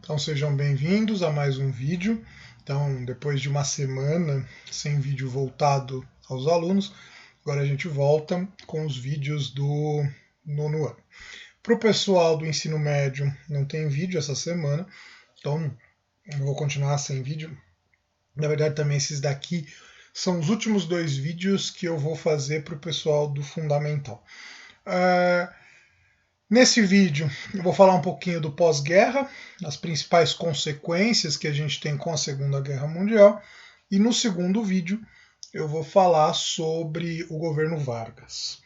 Então sejam bem-vindos a mais um vídeo. Então, depois de uma semana sem vídeo voltado aos alunos, agora a gente volta com os vídeos do nono ano. Para o pessoal do ensino médio, não tem vídeo essa semana, então eu vou continuar sem vídeo. Na verdade, também esses daqui são os últimos dois vídeos que eu vou fazer para o pessoal do fundamental. Nesse vídeo eu vou falar um pouquinho do pós-guerra, as principais consequências que a gente tem com a Segunda Guerra Mundial, e no segundo vídeo eu vou falar sobre o governo Vargas,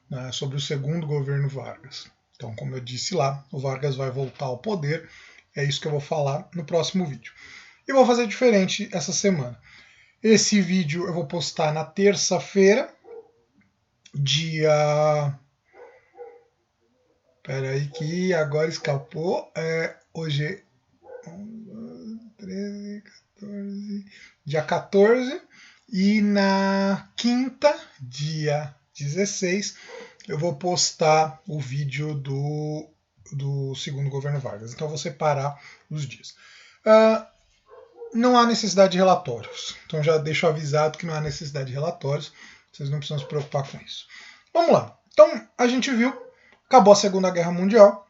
né, sobre o segundo governo Vargas. Então, como eu disse lá, o Vargas vai voltar ao poder, é isso que eu vou falar no próximo vídeo. E vou fazer diferente essa semana. Esse vídeo eu vou postar na terça-feira, dia... Espera aí que agora escapou. Hoje é 13, 14, dia 14. E na quinta, dia 16, eu vou postar o vídeo do segundo governo Vargas. Então eu vou separar os dias. Não há necessidade de relatórios. Então já deixo avisado que não há necessidade de relatórios. Vocês não precisam se preocupar com isso. Vamos lá. Então a gente viu, acabou a Segunda Guerra Mundial.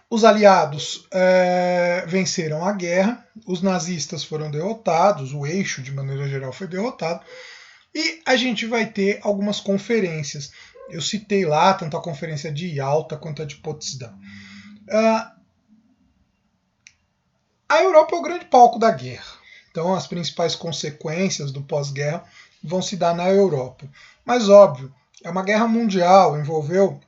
Os aliados venceram a guerra, os nazistas foram derrotados, o eixo de maneira geral foi derrotado, e a gente vai ter algumas conferências. Eu citei lá tanto a conferência de Yalta quanto a de Potsdam. A Europa é o grande palco da guerra, então as principais consequências do pós-guerra vão se dar na Europa. Mas óbvio, é uma guerra mundial, envolveu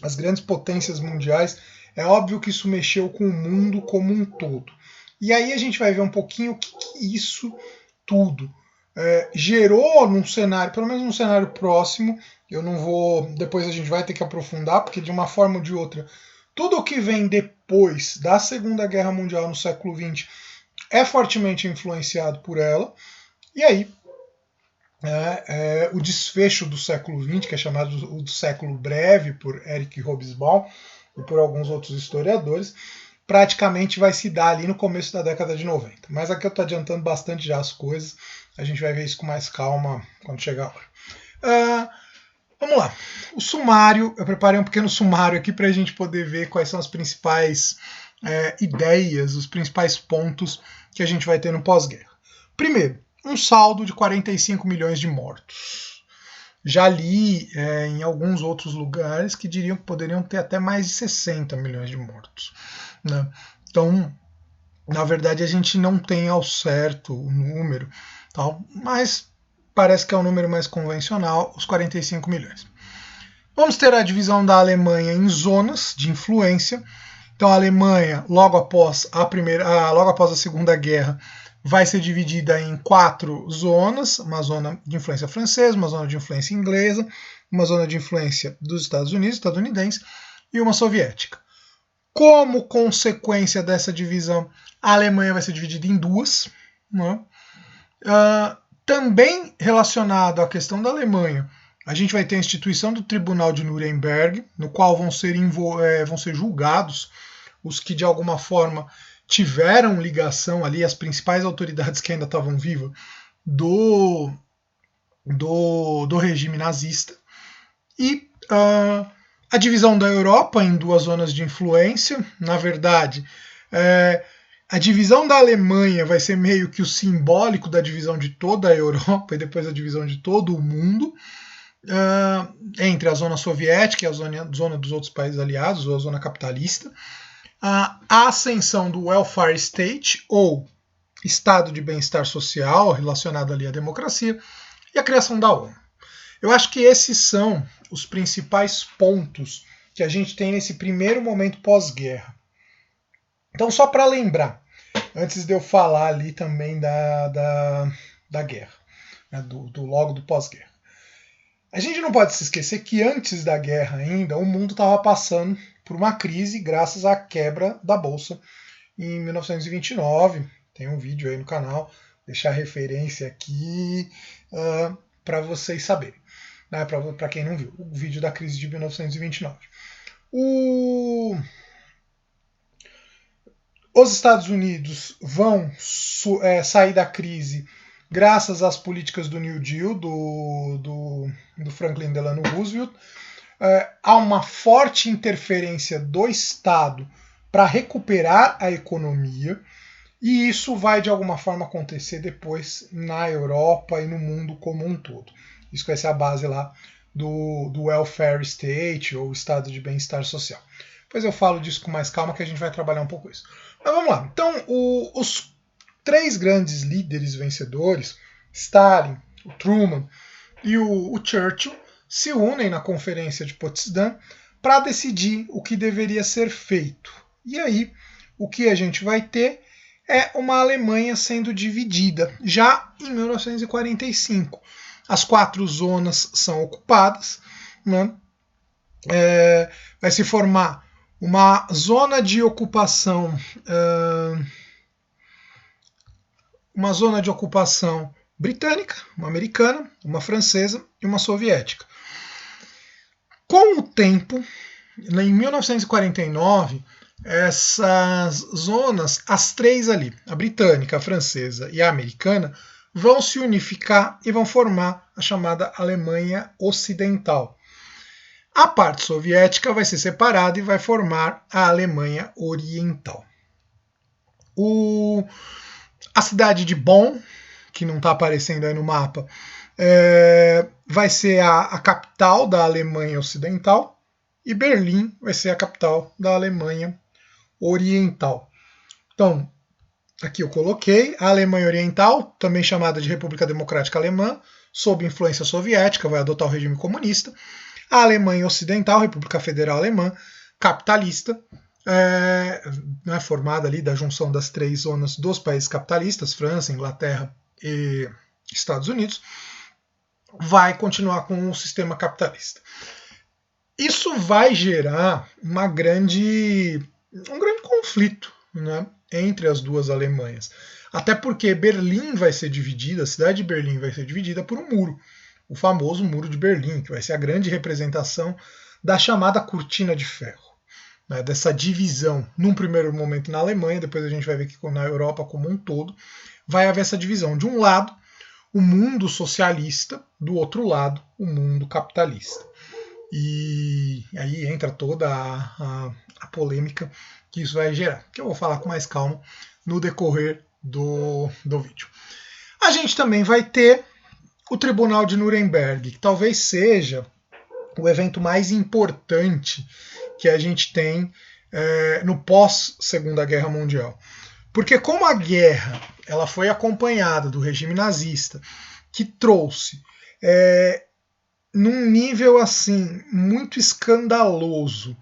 as grandes potências mundiais, é óbvio que isso mexeu com o mundo como um todo. E aí a gente vai ver um pouquinho o que isso tudo gerou num cenário, pelo menos num cenário próximo. Eu não vou, depois a gente vai ter que aprofundar, porque de uma forma ou de outra, tudo o que vem depois da Segunda Guerra Mundial no século XX é fortemente influenciado por ela. E aí, o desfecho do século XX, que é chamado do século breve por Eric Hobsbawm e por alguns outros historiadores, praticamente vai se dar ali no começo da década de 90. Mas aqui eu estou adiantando bastante já as coisas, a gente vai ver isso com mais calma quando chegar a hora. Vamos lá, o sumário, eu preparei um pequeno sumário aqui para a gente poder ver quais são as principais ideias, os principais pontos que a gente vai ter no pós-guerra. Primeiro, um saldo de 45 milhões de mortos. Já li em alguns outros lugares que diriam que poderiam ter até mais de 60 milhões de mortos, né? Então, na verdade, a gente não tem ao certo o número, tal, mas parece que é o número mais convencional, os 45 milhões. Vamos ter a divisão da Alemanha em zonas de influência. Então, a Alemanha, logo após a Segunda Guerra, vai ser dividida em 4 zonas, uma zona de influência francesa, uma zona de influência inglesa, uma zona de influência dos Estados Unidos, estadunidense, e uma soviética. Como consequência dessa divisão, a Alemanha vai ser dividida em 2. Né? Também relacionado à questão da Alemanha, a gente vai ter a instituição do Tribunal de Nuremberg, no qual vão ser julgados os que de alguma forma tiveram ligação ali, as principais autoridades que ainda estavam vivas do regime nazista. E a divisão da Europa em 2 zonas de influência, na verdade, a divisão da Alemanha vai ser meio que o simbólico da divisão de toda a Europa e depois a divisão de todo o mundo, entre a zona soviética e a zona dos outros países aliados, ou a zona capitalista. A ascensão do welfare state, ou estado de bem-estar social, relacionado ali à democracia, e a criação da ONU. Eu acho que esses são os principais pontos que a gente tem nesse primeiro momento pós-guerra. Então, só para lembrar, antes de eu falar ali também da guerra, né, logo do pós-guerra. A gente não pode se esquecer que antes da guerra ainda, o mundo estava passando por uma crise graças à quebra da Bolsa em 1929. Tem um vídeo aí no canal, deixar a referência aqui para vocês saberem, né, para quem não viu, o vídeo da crise de 1929. Os Estados Unidos vão sair da crise graças às políticas do New Deal, do Franklin Delano Roosevelt. Há uma forte interferência do Estado para recuperar a economia, e isso vai de alguma forma acontecer depois na Europa e no mundo como um todo. Isso vai ser a base lá do welfare state, ou estado de bem-estar social. Depois eu falo disso com mais calma, que a gente vai trabalhar um pouco isso. Mas vamos lá. Então, os 3 grandes líderes vencedores, Stalin, o Truman e o Churchill, se unem na Conferência de Potsdam para decidir o que deveria ser feito. E aí, o que a gente vai ter é uma Alemanha sendo dividida, já em 1945. As 4 zonas são ocupadas, né? Vai se formar uma zona de ocupação, britânica, uma americana, uma francesa e uma soviética. Com o tempo, em 1949, essas zonas, as 3 ali, a britânica, a francesa e a americana, vão se unificar e vão formar a chamada Alemanha Ocidental. A parte soviética vai ser separada e vai formar a Alemanha Oriental. A cidade de Bonn, que não está aparecendo aí no mapa, vai ser a capital da Alemanha Ocidental, e Berlim vai ser a capital da Alemanha Oriental. Então, aqui eu coloquei a Alemanha Oriental, também chamada de República Democrática Alemã, sob influência soviética, vai adotar o regime comunista. A Alemanha Ocidental, República Federal Alemã, capitalista, formada ali da junção das 3 zonas dos países capitalistas, França, Inglaterra e Estados Unidos, vai continuar com o sistema capitalista. Isso vai gerar um grande conflito, né, entre as 2 Alemanhas. Até porque Berlim vai ser dividida, a cidade de Berlim vai ser dividida por um muro, o famoso Muro de Berlim, que vai ser a grande representação da chamada Cortina de Ferro, né, dessa divisão, num primeiro momento na Alemanha, depois a gente vai ver que na Europa como um todo, vai haver essa divisão. De um lado, o mundo socialista, do outro lado, o mundo capitalista. E aí entra toda a polêmica que isso vai gerar, que eu vou falar com mais calma no decorrer do vídeo. A gente também vai ter o Tribunal de Nuremberg, que talvez seja o evento mais importante que a gente tem no pós-Segunda Guerra Mundial. Porque como a guerra ela foi acompanhada do regime nazista, que trouxe num nível assim muito escandaloso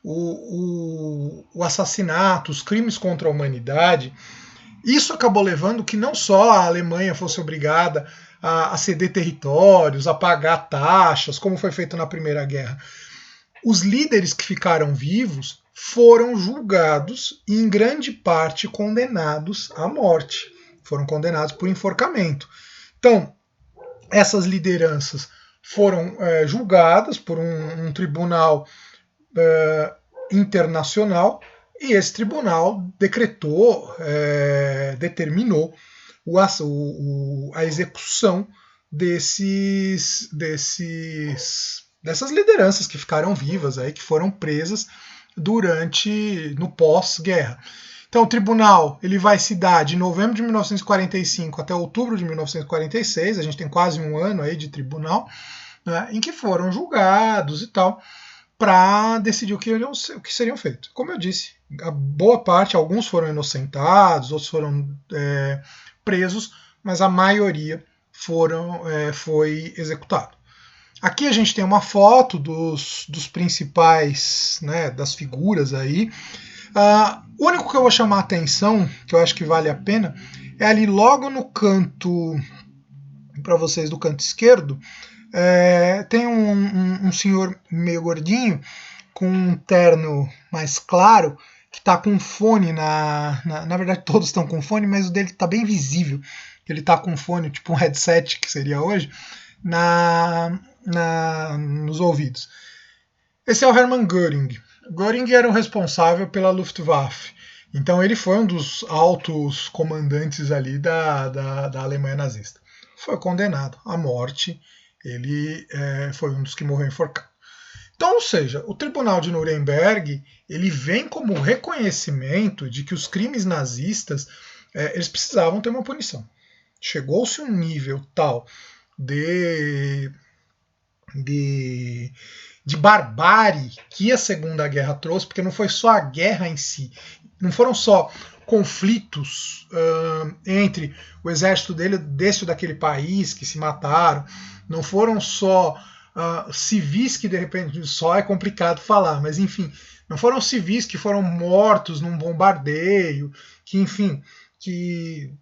o assassinato, os crimes contra a humanidade, isso acabou levando que não só a Alemanha fosse obrigada a ceder territórios, a pagar taxas, como foi feito na Primeira Guerra. Os líderes que ficaram vivos foram julgados e, em grande parte, condenados à morte. Foram condenados por enforcamento. Então, essas lideranças foram julgadas por um tribunal internacional, e esse tribunal determinou a execução dessas lideranças que ficaram vivas, aí, que foram presas no pós-guerra. Então o tribunal ele vai se dar de novembro de 1945 até outubro de 1946, a gente tem quase um ano aí de tribunal, né, em que foram julgados e tal, para decidir o que seriam feito. Como eu disse, a boa parte, alguns foram inocentados, outros foram presos, mas a maioria foi executado. Aqui a gente tem uma foto dos principais, né, das figuras aí. O único que eu vou chamar a atenção, que eu acho que vale a pena, é ali logo no canto, para vocês do canto esquerdo, tem um senhor meio gordinho, com um terno mais claro, que está com fone, na verdade todos estão com fone, mas o dele está bem visível, ele está com fone, tipo um headset que seria hoje, nos ouvidos. Esse é o Hermann Göring. Göring era o responsável pela Luftwaffe, Então ele foi um dos altos comandantes ali da Alemanha nazista. Foi condenado à morte, ele foi um dos que morreu enforcado. Então, ou seja, o Tribunal de Nuremberg ele vem como reconhecimento de que os crimes nazistas eles precisavam ter uma punição. Chegou-se um nível tal de barbárie que a Segunda Guerra trouxe, porque não foi só a guerra em si, não foram só conflitos entre o exército desse ou daquele país que se mataram, não foram só civis que de repente, só é complicado falar, mas enfim, não foram civis que foram mortos num bombardeio, que enfim, que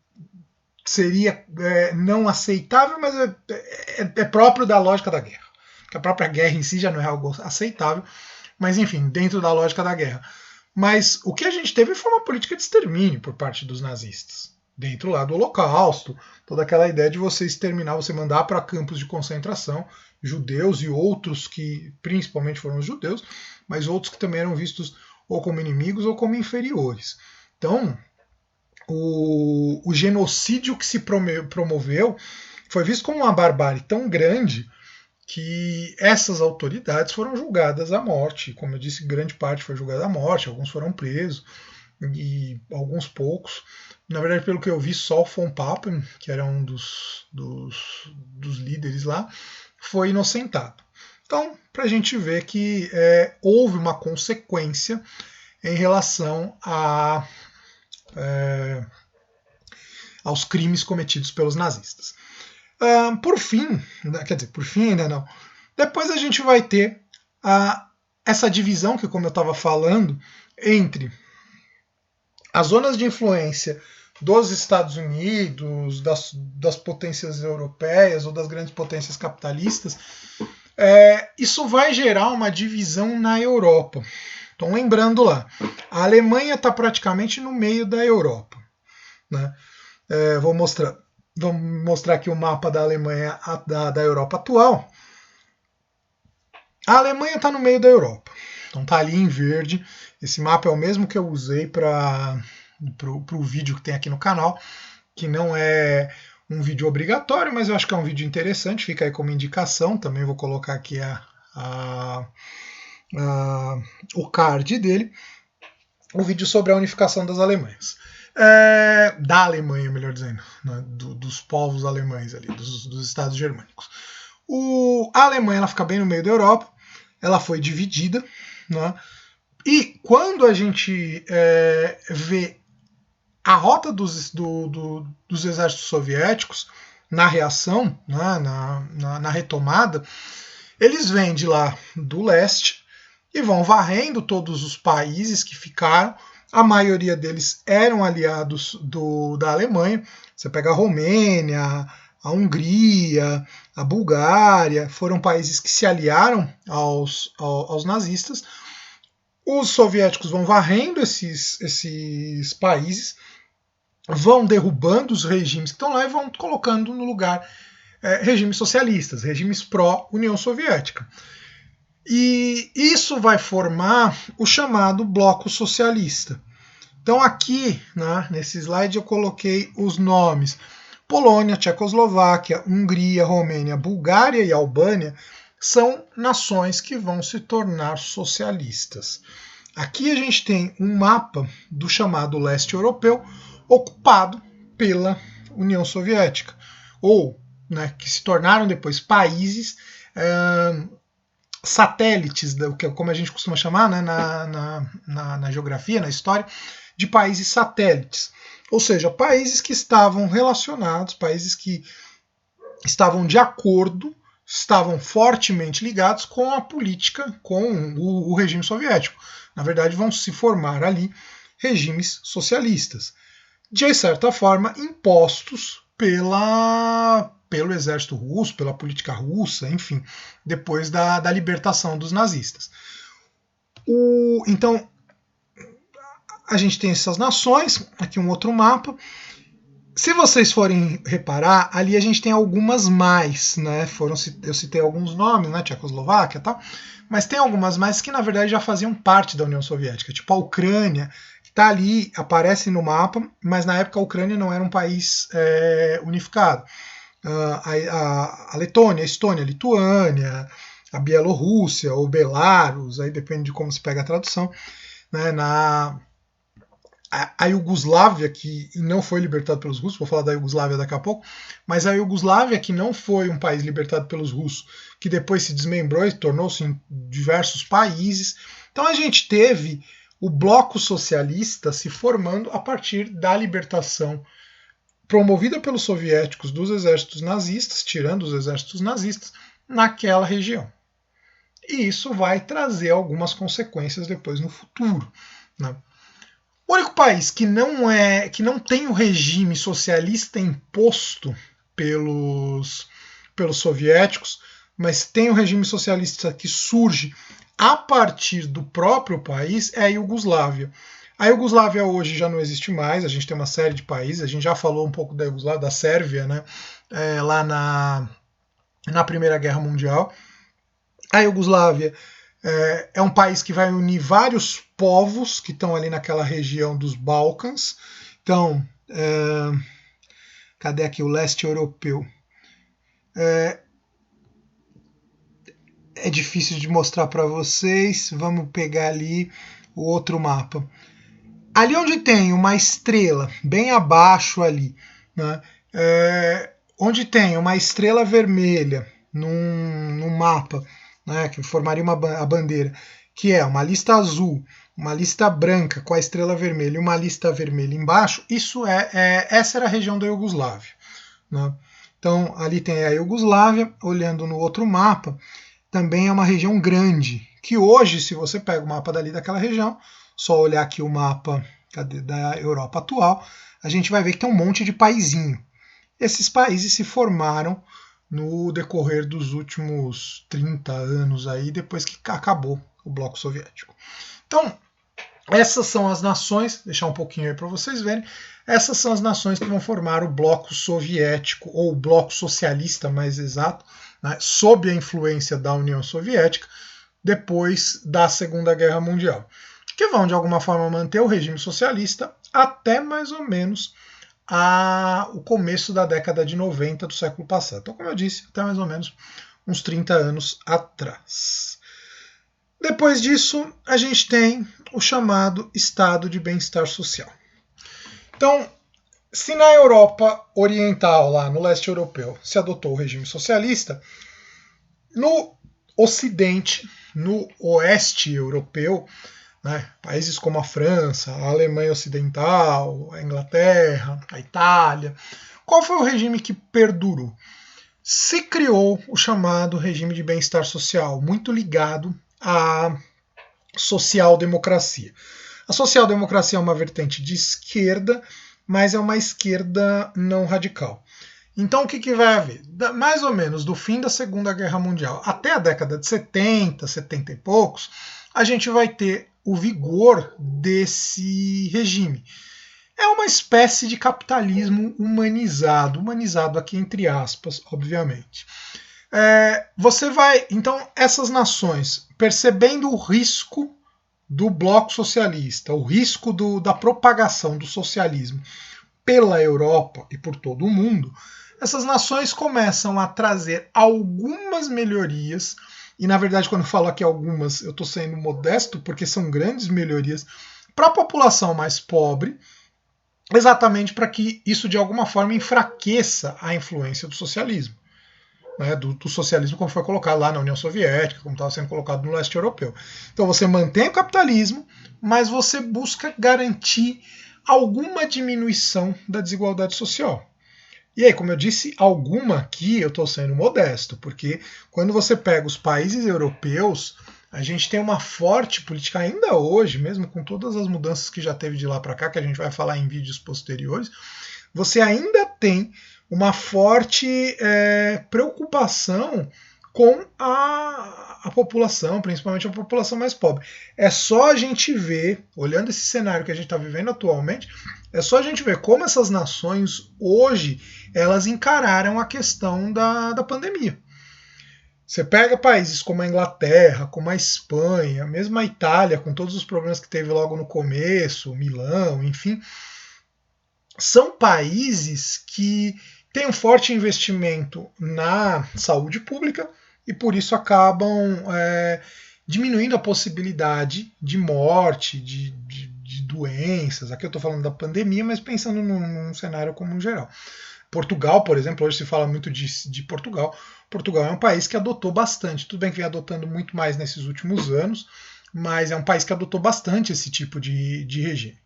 seria não aceitável, mas é próprio da lógica da guerra. Que a própria guerra em si já não é algo aceitável, mas enfim, dentro da lógica da guerra. Mas o que a gente teve foi uma política de extermínio por parte dos nazistas. Dentro lá do Holocausto, toda aquela ideia de você exterminar, você mandar para campos de concentração judeus e outros que principalmente foram os judeus, mas outros que também eram vistos ou como inimigos ou como inferiores. Então, o genocídio que se promoveu foi visto como uma barbárie tão grande que essas autoridades foram julgadas à morte. Como eu disse, grande parte foi julgada à morte, alguns foram presos, e alguns poucos. Na verdade, pelo que eu vi, só o von Papen, que era um dos líderes lá, foi inocentado. Então, para a gente ver que houve uma consequência em relação aos crimes cometidos pelos nazistas. Por fim, quer dizer, por fim ainda não, depois a gente vai ter essa divisão que, como eu estava falando, entre as zonas de influência dos Estados Unidos, das potências europeias ou das grandes potências capitalistas, isso vai gerar uma divisão na Europa. Então, lembrando lá, a Alemanha está praticamente no meio da Europa, né? Vamos mostrar aqui o mapa da Alemanha, da Europa atual. A Alemanha está no meio da Europa, então está ali em verde. Esse mapa é o mesmo que eu usei para o vídeo que tem aqui no canal, que não é um vídeo obrigatório, mas eu acho que é um vídeo interessante, fica aí como indicação. Também vou colocar aqui o card dele, o vídeo sobre a unificação das Alemanhas. Da Alemanha, melhor dizendo, né, dos povos alemães ali, dos estados germânicos. A Alemanha ela fica bem no meio da Europa, ela foi dividida, né, e quando a gente vê a rota dos exércitos soviéticos na reação, né, na retomada, eles vêm de lá do leste e vão varrendo todos os países que ficaram. A maioria deles eram aliados da Alemanha. Você pega a Romênia, a Hungria, a Bulgária, foram países que se aliaram aos nazistas. Os soviéticos vão varrendo esses países, vão derrubando os regimes que estão lá e vão colocando no lugar regimes socialistas, regimes pró-União Soviética. E isso vai formar o chamado bloco socialista. Então aqui, né, nesse slide, eu coloquei os nomes. Polônia, Tchecoslováquia, Hungria, Romênia, Bulgária e Albânia são nações que vão se tornar socialistas. Aqui a gente tem um mapa do chamado leste europeu ocupado pela União Soviética, ou né, que se tornaram depois países satélites, como a gente costuma chamar, né, na geografia, na história, de países satélites. Ou seja, países que estavam relacionados, países que estavam de acordo, estavam fortemente ligados com a política, com o regime soviético. Na verdade, vão se formar ali regimes socialistas, de certa forma impostos pelo exército russo, pela política russa, enfim, depois da libertação dos nazistas. Então, a gente tem essas nações, aqui um outro mapa. Se vocês forem reparar, ali a gente tem algumas mais, né? Eu citei alguns nomes, né? Tchecoslováquia e tal, mas tem algumas mais que na verdade já faziam parte da União Soviética, tipo a Ucrânia, que está ali, aparece no mapa, mas na época a Ucrânia não era um país unificado. A Letônia, a Estônia, a Lituânia, a Bielorrússia ou Belarus, aí depende de como se pega a tradução, né, a Iugoslávia, que não foi libertada pelos russos, vou falar da Iugoslávia daqui a pouco, mas a Iugoslávia, que não foi um país libertado pelos russos, que depois se desmembrou e tornou-se em diversos países. Então a gente teve o bloco socialista se formando a partir da libertação promovida pelos soviéticos dos exércitos nazistas, tirando os exércitos nazistas, naquela região. E isso vai trazer algumas consequências depois no futuro, né? O único país que não tem o regime socialista imposto pelos soviéticos, mas tem o regime socialista que surge a partir do próprio país, é a Iugoslávia. A Iugoslávia hoje já não existe mais, a gente tem uma série de países, a gente já falou um pouco da Iugoslávia, da Sérvia, né, lá na Primeira Guerra Mundial. A Iugoslávia é um país que vai unir vários povos que estão ali naquela região dos Balcãs. Então, cadê aqui o leste europeu? É difícil de mostrar para vocês. Vamos pegar ali o outro mapa. Ali onde tem uma estrela, bem abaixo ali, né, onde tem uma estrela vermelha num mapa, né, que formaria a bandeira, que é uma lista azul, uma lista branca com a estrela vermelha e uma lista vermelha embaixo, essa era a região da Iugoslávia, né? Então ali tem a Iugoslávia, olhando no outro mapa, também é uma região grande, que hoje, se você pega o mapa dali daquela região, só olhar aqui o mapa da Europa atual, a gente vai ver que tem um monte de paizinho. Esses países se formaram no decorrer dos últimos 30 anos aí, depois que acabou o bloco soviético. Então, essas são as nações, deixar um pouquinho aí para vocês verem, essas são as nações que vão formar o bloco soviético, ou o bloco socialista mais exato, né, sob a influência da União Soviética, depois da Segunda Guerra Mundial, que vão de alguma forma manter o regime socialista até mais ou menos o começo da década de 90 do século passado. Então, como eu disse, até mais ou menos uns 30 anos atrás. Depois disso, a gente tem o chamado estado de bem-estar social. Então, se na Europa Oriental, lá no leste europeu, se adotou o regime socialista, no Ocidente, no Oeste europeu, né, países como a França, a Alemanha Ocidental, a Inglaterra, a Itália, qual foi o regime que perdurou? Se criou o chamado regime de bem-estar social, muito ligado à social-democracia. A social-democracia é uma vertente de esquerda, mas é uma esquerda não radical. Então o que vai haver? Mais ou menos do fim da Segunda Guerra Mundial até a década de 70, 70 e poucos, a gente vai ter o vigor desse regime. É uma espécie de capitalismo humanizado aqui entre aspas, obviamente. Então, essas nações, percebendo o risco do bloco socialista, o risco da propagação do socialismo pela Europa e por todo o mundo, essas nações começam a trazer algumas melhorias. E, na verdade, quando eu falo aqui algumas, eu estou sendo modesto, porque são grandes melhorias para a população mais pobre, exatamente para que isso, de alguma forma, enfraqueça a influência do socialismo. Né, do socialismo como foi colocado lá na União Soviética, como estava sendo colocado no leste europeu. Então, você mantém o capitalismo, mas você busca garantir alguma diminuição da desigualdade social. E aí, como eu disse, alguma aqui eu estou sendo modesto, porque quando você pega os países europeus, a gente tem uma forte política ainda hoje, mesmo com todas as mudanças que já teve de lá para cá, que a gente vai falar em vídeos posteriores, você ainda tem uma forte preocupação com a população, principalmente a população mais pobre. É só a gente ver, olhando esse cenário que a gente está vivendo atualmente, é só a gente ver como essas nações hoje elas encararam a questão da pandemia. Você pega países como a Inglaterra, como a Espanha, mesmo a Itália, com todos os problemas que teve logo no começo, Milão, enfim, são países que têm um forte investimento na saúde pública e por isso acabam diminuindo a possibilidade de morte, de doenças. Aqui eu estou falando da pandemia, mas pensando num cenário como um geral. Portugal, por exemplo, hoje se fala muito de Portugal. Portugal é um país que adotou bastante. Tudo bem que vem adotando muito mais nesses últimos anos, mas é um país que adotou bastante esse tipo de regime.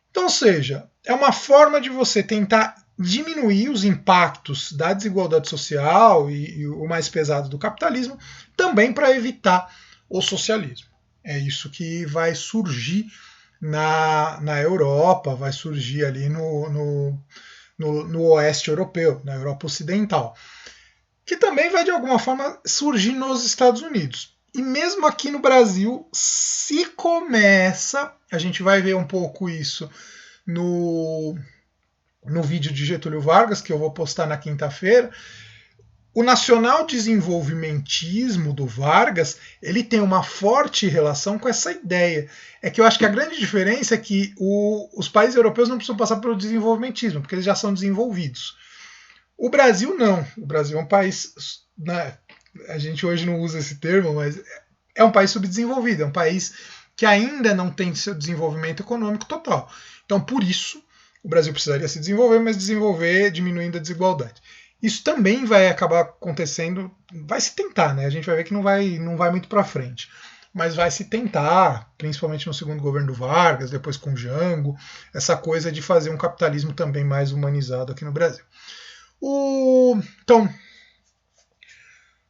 Então, ou seja, é uma forma de você tentar diminuir os impactos da desigualdade social e o mais pesado do capitalismo, também para evitar o socialismo. É isso que vai surgir na Europa, vai surgir ali no oeste europeu, na Europa Ocidental, que também vai de alguma forma surgir nos Estados Unidos. E mesmo aqui no Brasil, se começa, a gente vai ver um pouco isso no vídeo de Getúlio Vargas, que eu vou postar na quinta-feira, o nacional desenvolvimentismo do Vargas, ele tem uma forte relação com essa ideia. É que eu acho que a grande diferença é que os países europeus não precisam passar pelo desenvolvimentismo, porque eles já são desenvolvidos. O Brasil não. O Brasil é um país, né, a gente hoje não usa esse termo, mas é um país subdesenvolvido, é um país que ainda não tem seu desenvolvimento econômico total. Então, por isso, o Brasil precisaria se desenvolver, mas desenvolver diminuindo a desigualdade. Isso também vai acabar acontecendo, vai se tentar, né? A gente vai ver que não vai muito para frente, mas vai se tentar, principalmente no segundo governo do Vargas, depois com o Jango, essa coisa de fazer um capitalismo também mais humanizado aqui no Brasil. Então,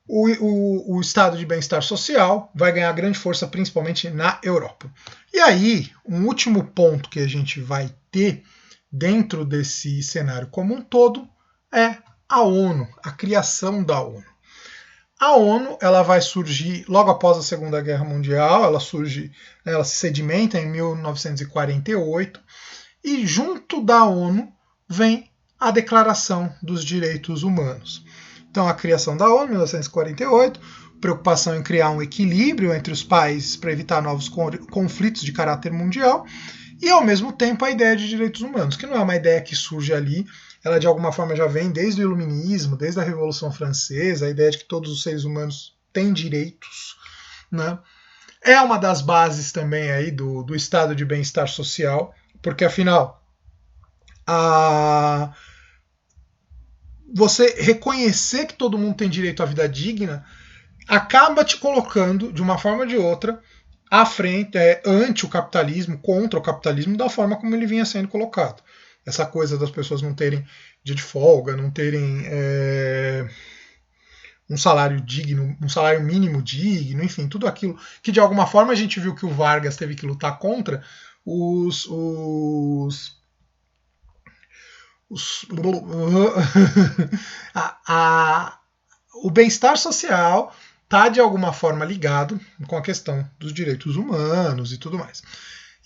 o estado de bem-estar social vai ganhar grande força, principalmente na Europa. E aí, um último ponto que a gente vai ter dentro desse cenário como um todo é a ONU, a criação da ONU. A ONU ela vai surgir logo após a Segunda Guerra Mundial, ela se sedimenta em 1948 e junto da ONU vem a Declaração dos Direitos Humanos. Então a criação da ONU em 1948, preocupação em criar um equilíbrio entre os países para evitar novos conflitos de caráter mundial e ao mesmo tempo a ideia de direitos humanos, que não é uma ideia que surge ali, ela de alguma forma já vem desde o Iluminismo, desde a Revolução Francesa, a ideia de que todos os seres humanos têm direitos, né? É uma das bases também aí do estado de bem-estar social, porque afinal você reconhecer que todo mundo tem direito à vida digna acaba te colocando, de uma forma ou de outra, à frente, ante o capitalismo, contra o capitalismo, da forma como ele vinha sendo colocado. Essa coisa das pessoas não terem dia de folga, não terem um salário digno, um salário mínimo digno, enfim, tudo aquilo que de alguma forma a gente viu que o Vargas teve que lutar contra, o bem-estar social está de alguma forma ligado com a questão dos direitos humanos e tudo mais.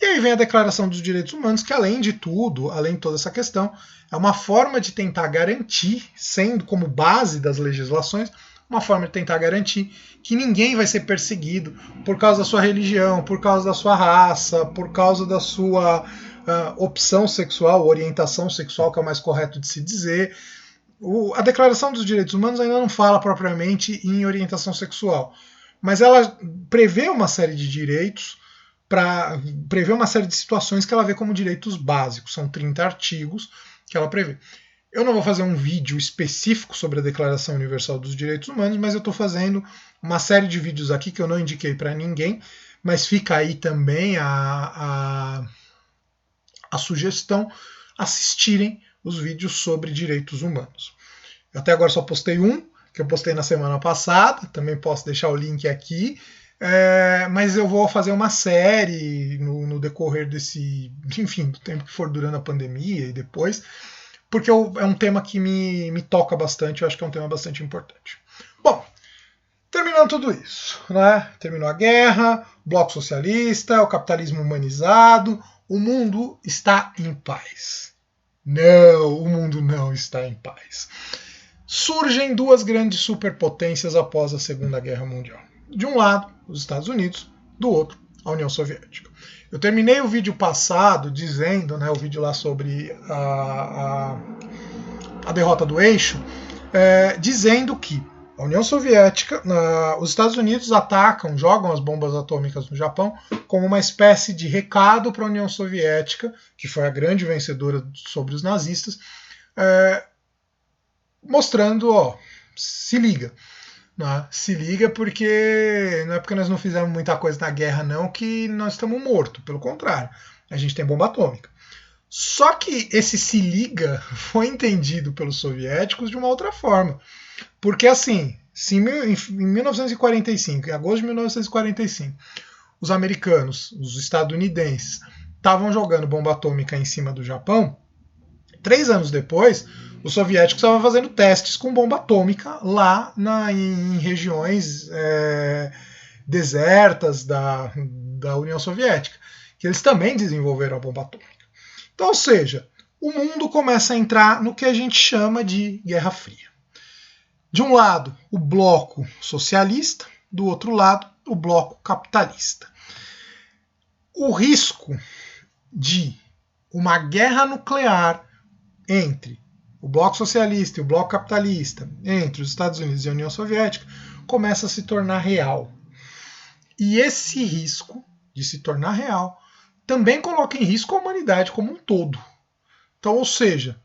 E aí vem a Declaração dos Direitos Humanos, que além de tudo, além de toda essa questão, é uma forma de tentar garantir, sendo como base das legislações, uma forma de tentar garantir que ninguém vai ser perseguido por causa da sua religião, por causa da sua raça, por causa da sua opção sexual, orientação sexual, que é o mais correto de se dizer. A Declaração dos Direitos Humanos ainda não fala propriamente em orientação sexual, mas ela prevê uma série de direitos, para prever uma série de situações que ela vê como direitos básicos. São 30 artigos que ela prevê. Eu não vou fazer um vídeo específico sobre a Declaração Universal dos Direitos Humanos, mas eu estou fazendo uma série de vídeos aqui que eu não indiquei para ninguém, mas fica aí também a sugestão assistirem os vídeos sobre direitos humanos. Eu até agora só postei um, que eu postei na semana passada, também posso deixar o link aqui, mas eu vou fazer uma série no decorrer desse, enfim, do tempo que for durante a pandemia e depois, porque é um tema que me toca bastante, eu acho que é um tema bastante importante. Bom, terminando tudo isso, né? Terminou a guerra, o bloco socialista, o capitalismo humanizado, o mundo está em paz. Não, o mundo não está em paz. surgem duas grandes superpotências após a Segunda Guerra Mundial. De um lado, os Estados Unidos, do outro, a União Soviética. Eu terminei o vídeo passado dizendo, o vídeo lá sobre a derrota do eixo, dizendo que a União Soviética, os Estados Unidos atacam, jogam as bombas atômicas no Japão como uma espécie de recado para a União Soviética, que foi a grande vencedora sobre os nazistas, mostrando, se liga. Se liga porque não é porque nós não fizemos muita coisa na guerra não que nós estamos mortos, pelo contrário, a gente tem bomba atômica. Só que esse se liga foi entendido pelos soviéticos de uma outra forma. Porque assim, se em 1945, em agosto de 1945, os americanos, os estadunidenses, estavam jogando bomba atômica em cima do Japão, 3 anos depois, os soviéticos estavam fazendo testes com bomba atômica lá em regiões desertas da União Soviética, que eles também desenvolveram a bomba atômica. Então, ou seja, o mundo começa a entrar no que a gente chama de Guerra Fria. De um lado, o bloco socialista, do outro lado, o bloco capitalista. O risco de uma guerra nuclear entre o bloco socialista e o bloco capitalista, entre os Estados Unidos e a União Soviética, começa a se tornar real. E esse risco de se tornar real também coloca em risco a humanidade como um todo. Então, ou seja,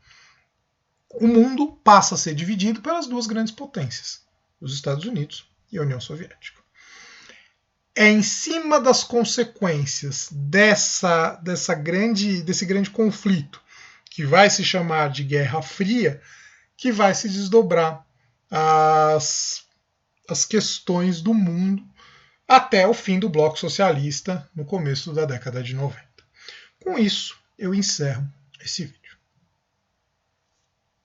o mundo passa a ser dividido pelas duas grandes potências, os Estados Unidos e a União Soviética. É em cima das consequências desse grande conflito, que vai se chamar de Guerra Fria, que vai se desdobrar as questões do mundo até o fim do bloco socialista no começo da década de 90. Com isso, eu encerro esse vídeo.